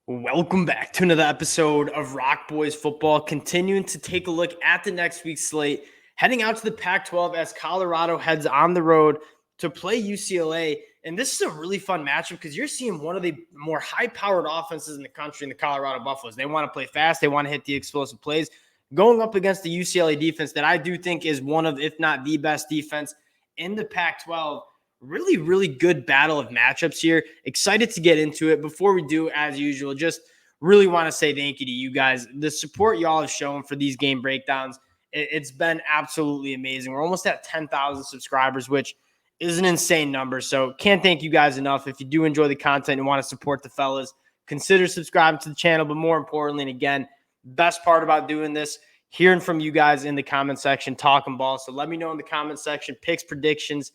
Welcome back to another episode of Rock Boys Football, continuing to take a look at the next week's slate, heading out to the Pac-12 as Colorado heads on the road to play UCLA. And this is a really fun matchup because you're seeing one of the more high-powered offenses in the country in the Colorado Buffaloes. They want to play fast. They want to hit the explosive plays, going up against the UCLA defense that I do think is one of, if not the best defense in the Pac-12. Really, really good battle of matchups here. Excited to get into it. Before we do, as usual, just really want to say thank you to you guys. The support y'all have shown for these game breakdowns, it's been absolutely amazing. We're almost at 10,000 subscribers, which is an insane number. So can't thank you guys enough. If you do enjoy the content and want to support the fellas, consider subscribing to the channel. But more importantly, and again, best part about doing this, hearing from you guys in the comment section, talking ball. So let me know in the comment section, picks, predictions,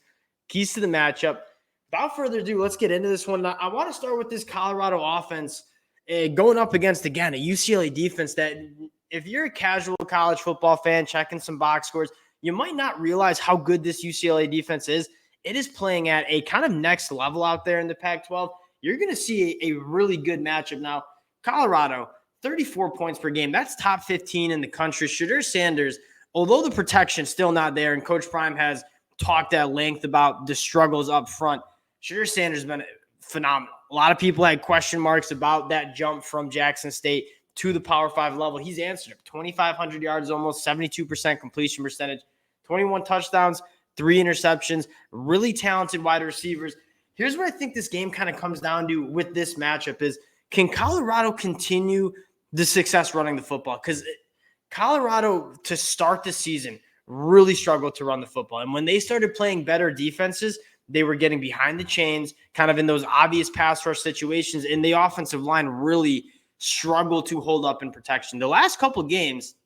keys to the matchup. Without further ado, let's get into this one. I want to start with this Colorado offense going up against, again, a UCLA defense that if you're a casual college football fan checking some box scores, you might not realize how good this UCLA defense is. It is playing at a kind of next level out there in the Pac-12. You're going to see a really good matchup. Now, Colorado, 34 points per game. That's top 15 in the country. Shedeur Sanders, although the protection's still not there, and Coach Prime has talked at length about the struggles up front, Shedeur Sanders has been phenomenal. A lot of people had question marks about that jump from Jackson State to the Power 5 level. He's answered it. 2,500 yards, almost 72% completion percentage, 21 touchdowns, 3 interceptions, really talented wide receivers. Here's what I think this game kind of comes down to with this matchup is, can Colorado continue the success running the football? Because Colorado, to start the season, really struggled to run the football. And when they started playing better defenses, they were getting behind the chains, kind of in those obvious pass rush situations, and the offensive line really struggled to hold up in protection. The last couple games,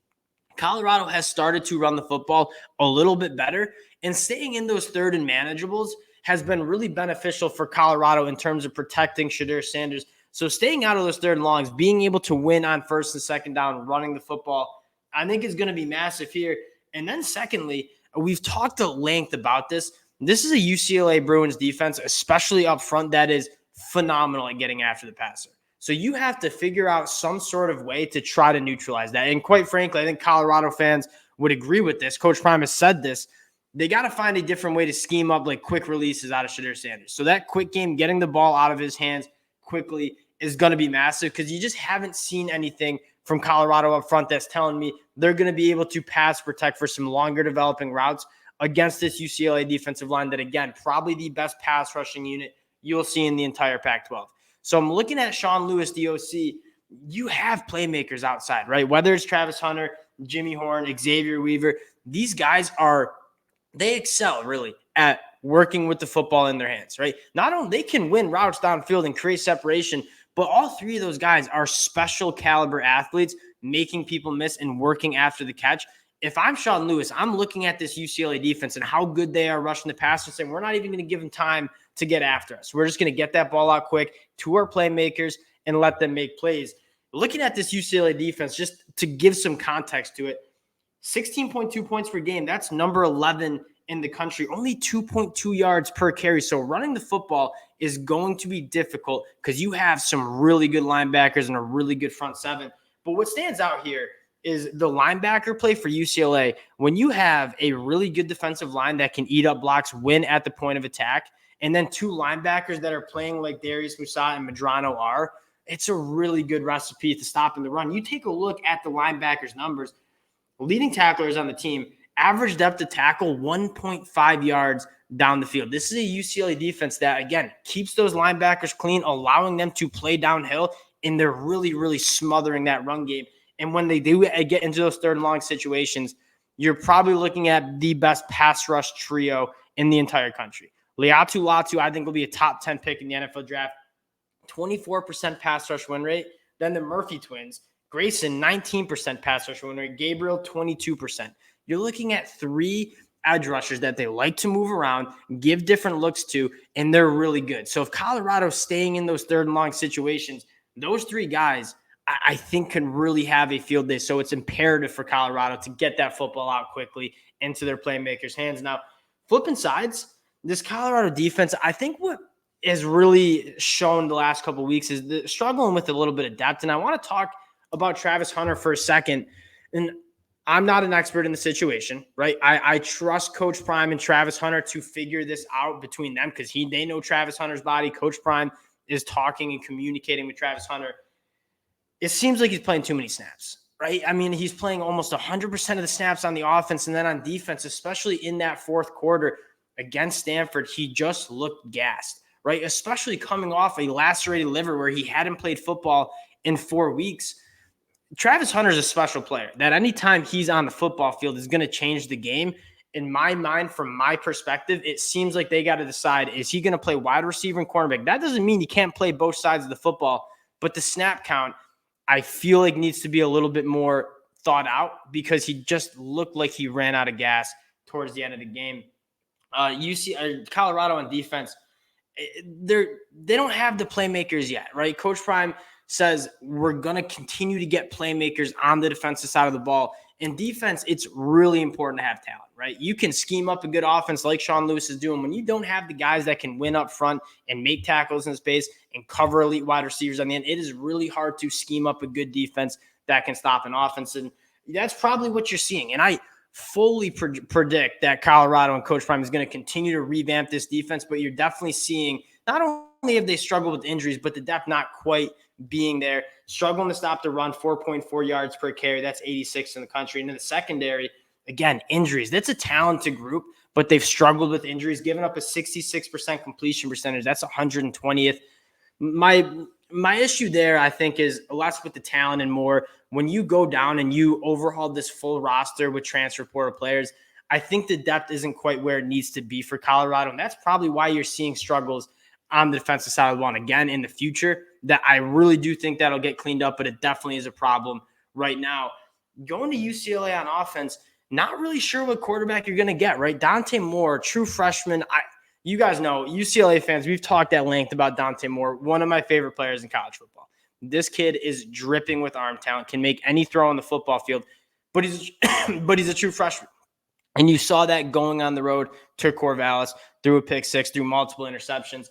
Colorado has started to run the football a little bit better, and staying in those third and manageables has been really beneficial for Colorado in terms of protecting Shedeur Sanders. So staying out of those third and longs, being able to win on first and second down, running the football, I think is going to be massive here. And then secondly, we've talked at length about this. This is a UCLA Bruins defense, especially up front, that is phenomenal at getting after the passer. So you have to figure out some sort of way to try to neutralize that. And quite frankly, I think Colorado fans would agree with this. Coach Prime has said this. They got to find a different way to scheme up like quick releases out of Shedeur Sanders. So that quick game, getting the ball out of his hands quickly, is going to be massive because you just haven't seen anything from Colorado up front that's telling me they're going to be able to pass protect for some longer developing routes against this UCLA defensive line that, again, probably the best pass rushing unit you'll see in the entire Pac-12. So I'm looking at Sean Lewis, the OC. You have playmakers outside, right? Whether it's Travis Hunter, Jimmy Horn, Xavier Weaver, these guys they excel really at working with the football in their hands, right? Not only they can win routes downfield and create separation, but all three of those guys are special caliber athletes, making people miss and working after the catch. If I'm Sean Lewis, I'm looking at this UCLA defense and how good they are rushing the passer and saying, we're not even going to give them time to get after us. We're just going to get that ball out quick to our playmakers and let them make plays. Looking at this UCLA defense, just to give some context to it, 16.2 points per game. That's number 11 in the country, only 2.2 yards per carry. So running the football is going to be difficult because you have some really good linebackers and a really good front seven. But what stands out here is the linebacker play for UCLA. When you have a really good defensive line that can eat up blocks, win at the point of attack, and then two linebackers that are playing like Darius Musa and Medrano are, it's a really good recipe to stop in the run. You take a look at the linebackers' numbers. Leading tacklers on the team, average depth of tackle 1.5 yards down the field. This is a UCLA defense that, again, keeps those linebackers clean, allowing them to play downhill, and they're really, really smothering that run game. And when they do get into those third and long situations, you're probably looking at the best pass rush trio in the entire country. Laiatu Latu, I think, will be a top 10 pick in the NFL draft. 24% pass rush win rate. Then the Murphy twins, Grayson, 19% pass rush win rate. Gabriel, 22%. You're looking at three edge rushers that they like to move around, give different looks to, and they're really good. So if Colorado's staying in those third and long situations, those three guys, I think, can really have a field day. So it's imperative for Colorado to get that football out quickly into their playmakers' hands. Now, flipping sides, this Colorado defense, I think what has really shown the last couple of weeks is struggling with a little bit of depth. And I want to talk about Travis Hunter for a second. And I'm not an expert in the situation, right? I trust Coach Prime and Travis Hunter to figure this out between them because they know Travis Hunter's body. Coach Prime is talking and communicating with Travis Hunter. It seems like he's playing too many snaps, right? I mean, he's playing almost 100% of the snaps on the offense, and then on defense, especially in that fourth quarter against Stanford, he just looked gassed, right? Especially coming off a lacerated liver where he hadn't played football in 4 weeks. Travis Hunter is a special player that anytime he's on the football field is going to change the game. In my mind, from my perspective, it seems like they got to decide, is he going to play wide receiver and cornerback? That doesn't mean he can't play both sides of the football, but the snap count, I feel like needs to be a little bit more thought out because he just looked like he ran out of gas towards the end of the game. Colorado on defense, they don't have the playmakers yet, right? Coach Prime says we're going to continue to get playmakers on the defensive side of the ball. In defense, it's really important to have talent, right? You can scheme up a good offense like Sean Lewis is doing. When you don't have the guys that can win up front and make tackles in space and cover elite wide receivers on the end, it is really hard to scheme up a good defense that can stop an offense. And that's probably what you're seeing. And I fully predict that Colorado and Coach Prime is going to continue to revamp this defense, but you're definitely seeing not only have they struggled with injuries, but the depth not quite being there, struggling to stop the run, 4.4 yards per carry. That's 86th in the country. And in the secondary, again, injuries. That's a talented group, but they've struggled with injuries, giving up a 66% completion percentage. That's 120th. My issue there, I think, is less with the talent and more when you go down and you overhaul this full roster with transfer portal players. I think the depth isn't quite where it needs to be for Colorado, and that's probably why you're seeing struggles on the defensive side of the ball. And again, in the future, that I really do think that'll get cleaned up, but it definitely is a problem right now. Going to UCLA on offense, not really sure what quarterback you're going to get, right? Dante Moore, true freshman. You guys know, UCLA fans, we've talked at length about Dante Moore, one of my favorite players in college football. This kid is dripping with arm talent, can make any throw on the football field, but he's a true freshman. And you saw that going on the road to Corvallis, threw a pick six, threw multiple interceptions.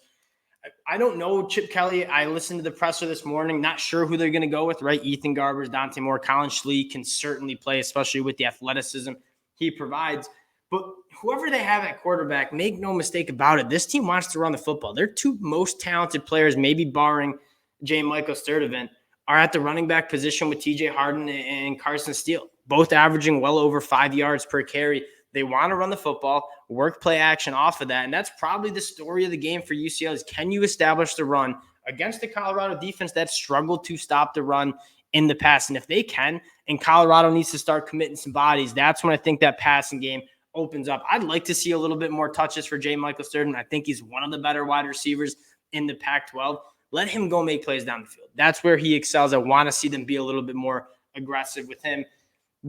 I don't know Chip Kelly. I listened to the presser this morning, not sure who they're going to go with, right? Ethan Garbers, Dante Moore, Colin Schlee can certainly play, especially with the athleticism he provides. But whoever they have at quarterback, make no mistake about it, this team wants to run the football. Their two most talented players, maybe barring J. Michael Sturdivant, are at the running back position with TJ Harden and Carson Steele, both averaging well over 5 yards per carry. They want to run the football, work play action off of that. And that's probably the story of the game for UCLA is, can you establish the run against the Colorado defense that struggled to stop the run in the past? And if they can, and Colorado needs to start committing some bodies, that's when I think that passing game opens up. I'd like to see a little bit more touches for J. Michael Sturgeon. I think he's one of the better wide receivers in the Pac-12. Let him go make plays down the field. That's where he excels. I want to see them be a little bit more aggressive with him.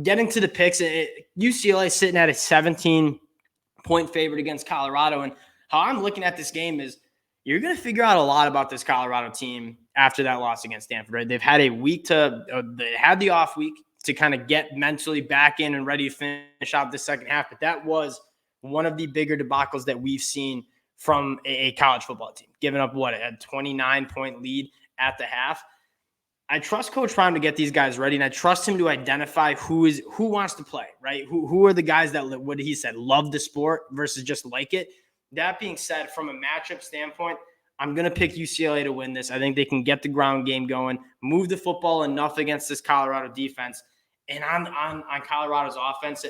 Getting to the picks, UCLA sitting at a 17-point favorite against Colorado. And how I'm looking at this game is you're going to figure out a lot about this Colorado team after that loss against Stanford, right? They've had a week they had the off week to kind of get mentally back in and ready to finish out the second half. But that was one of the bigger debacles that we've seen from a college football team, giving up a 29-point lead at the half. I trust Coach Prime to get these guys ready, and I trust him to identify who wants to play, right? Who are the guys that, what he said, love the sport versus just like it. That being said, from a matchup standpoint, I'm going to pick UCLA to win this. I think they can get the ground game going, move the football enough against this Colorado defense. And on Colorado's offense,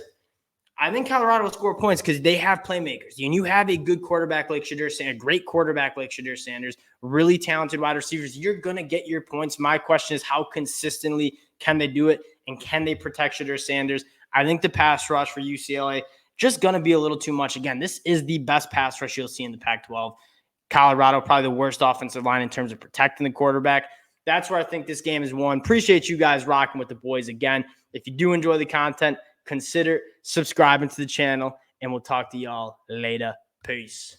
I think Colorado will score points because they have playmakers. And you have a good quarterback like Shadur Sanders, a great quarterback like Shadur Sanders, really talented wide receivers. You're going to get your points. My question is, how consistently can they do it? And can they protect Shadur Sanders? I think the pass rush for UCLA just going to be a little too much. Again, this is the best pass rush you'll see in the Pac-12. Colorado, probably the worst offensive line in terms of protecting the quarterback. That's where I think this game is won. Appreciate you guys rocking with the boys again. If you do enjoy the content, consider subscribing to the channel, and we'll talk to y'all later. Peace.